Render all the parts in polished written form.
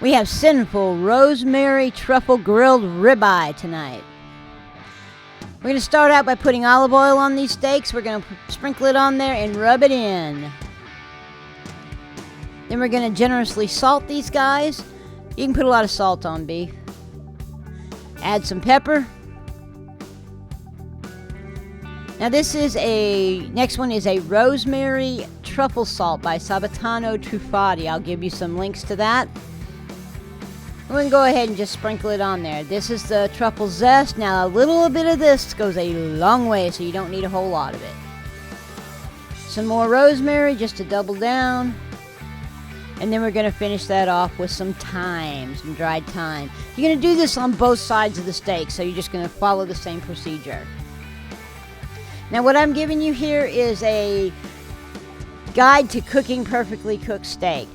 We have Cynful Rosemary Truffle grilled ribeye tonight. We're going to start out by putting olive oil on these steaks. We're going to sprinkle it on there and rub it in. Then we're going to generously salt these guys. You can put a lot of salt on beef. Add some pepper. Now next one is a rosemary truffle salt by Sabatano Truffati. I'll give you some links to that. I'm going to go ahead and just sprinkle it on there. This is the Truffle Zest. Now a little bit of this goes a long way, so you don't need a whole lot of it. Some more rosemary just to double down. And then we're going to finish that off with some thyme, some dried thyme. You're going to do this on both sides of the steak, so you're just going to follow the same procedure. Now what I'm giving you here is a guide to cooking perfectly cooked steak.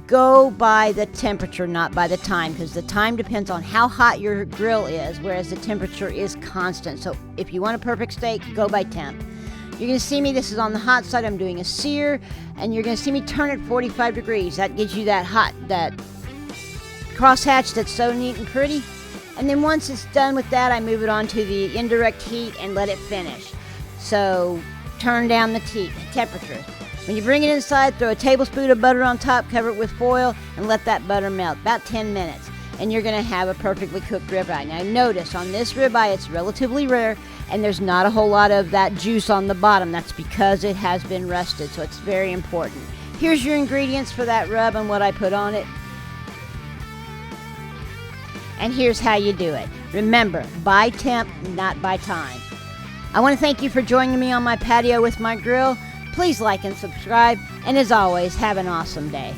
Go by the temperature, not by the time, because the time depends on how hot your grill is, whereas the temperature is constant. So if you want a perfect steak, go by temp. You're going to see me, this is on the hot side, I'm doing a sear, and you're going to see me turn it 45 degrees. That gives you that crosshatch that's so neat and pretty. And then once it's done with that, I move it on to the indirect heat and let it finish. So turn down the temperature. When you bring it inside, throw a tablespoon of butter on top, cover it with foil, and let that butter melt, about 10 minutes. And you're going to have a perfectly cooked ribeye. Now notice, on this ribeye, it's relatively rare, and there's not a whole lot of that juice on the bottom. That's because it has been rusted, so it's very important. Here's your ingredients for that rub and what I put on it. And here's how you do it. Remember, by temp, not by time. I want to thank you for joining me on my patio with my grill. Please like and subscribe, and as always, have an awesome day.